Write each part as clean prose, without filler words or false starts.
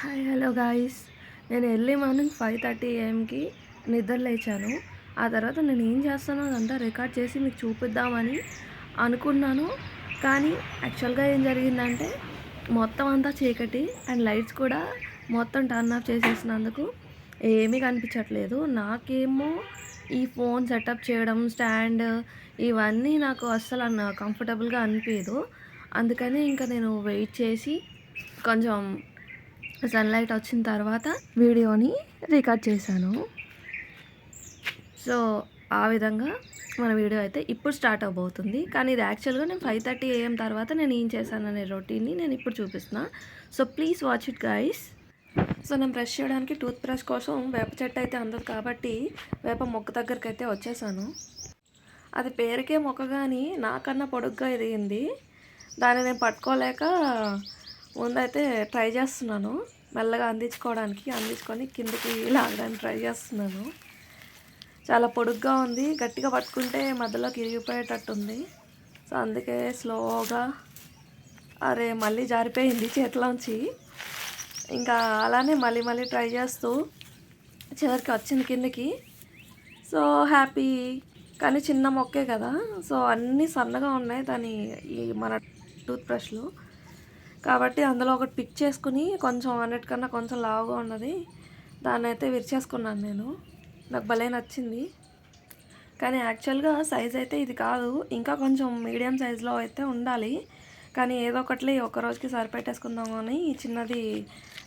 Hi hello guys. నేను early morning 5:30 AM నిద్ర లేచాను. ఆ తర్వాత నేను ఏం చేస్తానో అదంతా రికార్డ్ చేసి మీకు చూపిద్దామని అనుకున్నాను. కానీ యాక్చువల్గా ఏం జరిగిందంటే మొత్తం అంతా చీకటి అండ్ లైట్స్ కూడా మొత్తం టర్న్ ఆఫ్ చేసేసినందుకు ఏమీ కనిపించట్లేదు. నాకేమో ఈ ఫోన్ సెటప్ చేయడం, స్టాండ్ ఇవన్నీ నాకు అస్సలు కంఫర్టబుల్గా అనిపించదు. అందుకని ఇంకా నేను వెయిట్ చేసి కొంచెం సన్లైట్ వచ్చిన తర్వాత వీడియోని రికార్డ్ చేశాను. సో ఆ విధంగా మన వీడియో అయితే ఇప్పుడు స్టార్ట్ అవబోతుంది. కానీ ఇది యాక్చువల్గా నేను 5:30 AM తర్వాత నేను ఏం చేశాననే రొటీన్ని నేను ఇప్పుడు చూపిస్తున్నా. So please watch it guys. So నేను బ్రష్ చేయడానికి టూత్ బ్రష్ కోసం వేప చెట్టు అయితే అందదు కాబట్టి వేప మొక్క దగ్గరికి అయితే వచ్చేసాను. అది పేరుకే మొక్క కానీ నాకన్నా పొడుగ్గా ఎదిగింది. దాన్ని నేను పట్టుకోలేక ముందైతే ట్రై చేస్తున్నాను మెల్లగా అందించుకొని కిందకి లాగడానికి ట్రై చేస్తున్నాను. చాలా పొడుగ్గా ఉంది, గట్టిగా పట్టుకుంటే మధ్యలోకి ఇరిగిపోయేటట్టుంది. సో అందుకే స్లోగా అరే మళ్ళీ జారిపోయింది చేతిలోంచి. ఇంకా అలానే మళ్ళీ ట్రై చేస్తూ చివరికి వచ్చింది కిందకి. So happy. కానీ చిన్న మొక్కే కదా, సో అన్నీ సన్నగా ఉన్నాయి దాని ఈ మన టూత్ బ్రష్లు కాబట్టి అందులో ఒకటి పిక్ చేసుకుని కొంచెం అన్నిటికన్నా కొంచెం లావుగా ఉన్నది దాన్ని అయితే విరిచేసుకున్నాను నేను. నాకు భలే నచ్చింది. కానీ యాక్చువల్గా సైజ్ అయితే ఇది కాదు, ఇంకా కొంచెం మీడియం సైజులో అయితే ఉండాలి. కానీ ఏదో ఒకటి ఒక రోజుకి సరిపెట్టేసుకుందాము అని చిన్నది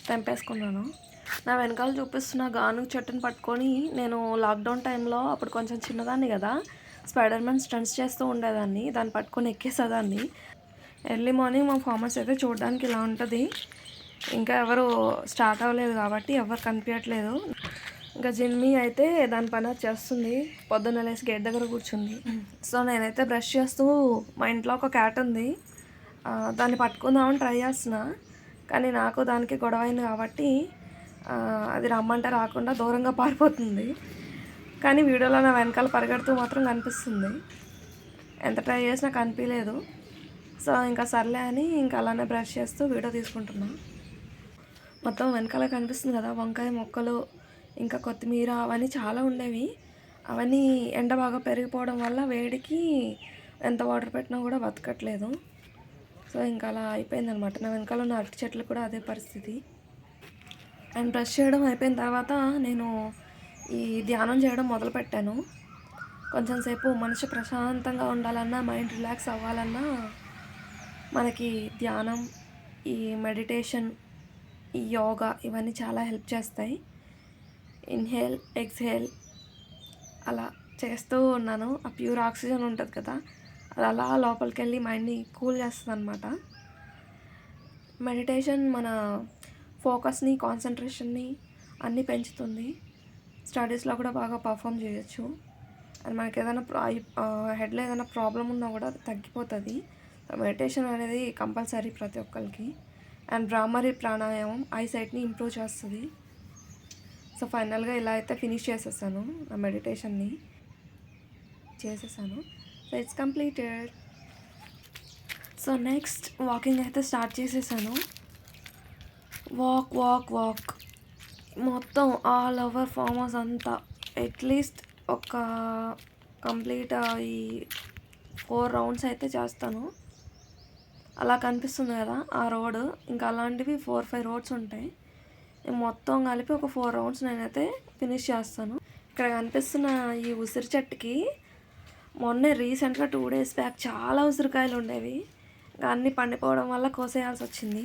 తెంపేసుకున్నాను. నా వెనకాల చూపిస్తున్న గానుగ చెట్టుని పట్టుకొని నేను లాక్డౌన్ టైంలో అప్పుడు కొంచెం చిన్నదాన్ని కదా, స్పైడర్ మ్యాన్ స్టంట్స్ చేస్తూ ఉండేదాన్ని. దాన్ని పట్టుకొని ఎక్కేసేదాన్ని. ఎర్లీ మార్నింగ్ మా ఫార్మర్స్ అయితే చూడడానికి ఇలా ఉంటుంది. ఇంకా ఎవరు స్టార్ట్ అవ్వలేదు కాబట్టి ఎవరు కనిపించట్లేదు. ఇంకా జిన్మీ అయితే దాని పని చేస్తుంది. పొద్దున్న లేసి గేట్ దగ్గర కూర్చుంది. సో నేనైతే బ్రష్ చేస్తూ మా ఇంట్లో ఒక క్యాట్ ఉంది, దాన్ని పట్టుకుందామని ట్రై చేస్తున్నా. కానీ నాకు దానికి గొడవ అయింది కాబట్టి అది రమ్మంటే రాకుండా దూరంగా పారిపోతుంది. కానీ వీడియోలో నా వెనకాల పరిగెడుతూ మాత్రం కనిపిస్తుంది. ఎంత ట్రై చేసినా కనిపించలేదు. సో ఇంకా సర్లే అని ఇంకా అలానే బ్రష్ చేస్తూ వీడియో తీసుకుంటున్నా. మొత్తం వెనకాల కనిపిస్తుంది కదా, వంకాయ మొక్కలు ఇంకా కొత్తిమీర అవన్నీ చాలా ఉండేవి. అవన్నీ ఎండ బాగా పెరిగిపోవడం వల్ల వేడికి ఎంత వాటర్ పెట్టినా కూడా బతకట్లేదు. సో ఇంకా అలా అయిపోయిందనమాట. నా వెనకాల ఉన్న అరటి చెట్లు కూడా అదే పరిస్థితి. అండ్ బ్రష్ చేయడం అయిపోయిన తర్వాత నేను ఈ ధ్యానం చేయడం మొదలుపెట్టాను. కొంచెం సేపు మనసు ప్రశాంతంగా ఉండాలన్నా, మైండ్ రిలాక్స్ అవ్వాలన్నా మనకి ధ్యానం, ఈ మెడిటేషన్, ఈ యోగా ఇవన్నీ చాలా హెల్ప్ చేస్తాయి. ఇన్హేల్ ఎక్స్హేల్ అలా చేస్తూ ఉన్నాను. ఆ ప్యూర్ ఆక్సిజన్ ఉంటుంది కదా, అది అలా లోపలికి వెళ్ళి మైండ్ని కూల్ చేస్తుంది అనమాట. మెడిటేషన్ మన ఫోకస్ని, కాన్సన్ట్రేషన్ని అన్నీ పెంచుతుంది. స్టడీస్లో కూడా బాగా పర్ఫామ్ చేయొచ్చు. అండ్ మనకి ఏదైనా హెడ్లో ఏదైనా ప్రాబ్లం ఉన్నా కూడా తగ్గిపోతుంది. మెడిటేషన్ అనేది కంపల్సరీ ప్రతి ఒక్కరికి. అండ్ భ్రామరి ప్రాణాయామం ఐసైట్ని ఇంప్రూవ్ చేస్తుంది. సో ఫైనల్గా ఇలా అయితే ఫినిష్ చేసేసాను నా మెడిటేషన్ని. చేసేసాను. So it's completed. So next walking అయితే స్టార్ట్ చేసేసాను. వాక్ మొత్తం ఆల్ ఓవర్ ఫామ్ హౌస్ అంతా అట్లీస్ట్ ఒక కంప్లీట్ ఈ 4 రౌండ్స్ అయితే చేస్తాను. అలా కనిపిస్తుంది కదా ఆ రోడ్, ఇంకా అలాంటివి 4-5 రోడ్స్ ఉంటాయి. మొత్తం కలిపి ఒక 4 రౌండ్స్ నేనైతే ఫినిష్ చేస్తాను. ఇక్కడ కనిపిస్తున్న ఈ ఉసిరి చెట్టుకి మొన్నే రీసెంట్గా 2 days బ్యాక్ చాలా ఉసిరికాయలు ఉండేవి. ఇంకా అన్నీ పండిపోవడం వల్ల కోసేయాల్సి వచ్చింది.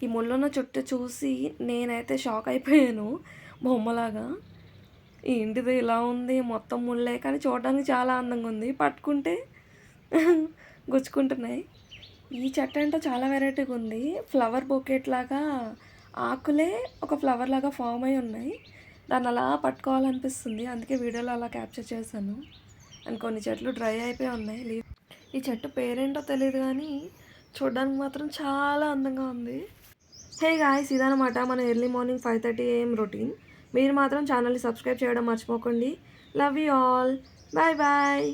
ఈ ముళ్ళున్న చుట్టూ చూసి నేనైతే షాక్ అయిపోయాను బొమ్మలాగా. ఏంటిది ఇలా ఉంది, మొత్తం ముళ్ళే, కానీ చూడడానికి చాలా అందంగా ఉంది. పట్టుకుంటే గుచ్చుకుంటున్నాయి. ఈ చెట్టు అంటే చాలా వెరైటీగా ఉంది. ఫ్లవర్ బొకేట్ లాగా ఆకులే ఒక ఫ్లవర్ లాగా ఫామ్ అయి ఉన్నాయి. దాన్ని అలా పట్టుకోవాలనిపిస్తుంది, అందుకే వీడియోలో అలా క్యాప్చర్ చేశాను. అండ్ కొన్ని చెట్లు డ్రై అయిపోయి ఉన్నాయి. ఈ చెట్టు పేరేంటో తెలియదు కానీ చూడడానికి మాత్రం చాలా అందంగా ఉంది. హే గాయ్స్, ఇదనమాట మన ఎర్లీ మార్నింగ్ 5:30 AM రొటీన్. మీరు మాత్రం ఛానల్ని సబ్స్క్రైబ్ చేయడం మర్చిపోకండి. Love you all. Bye bye.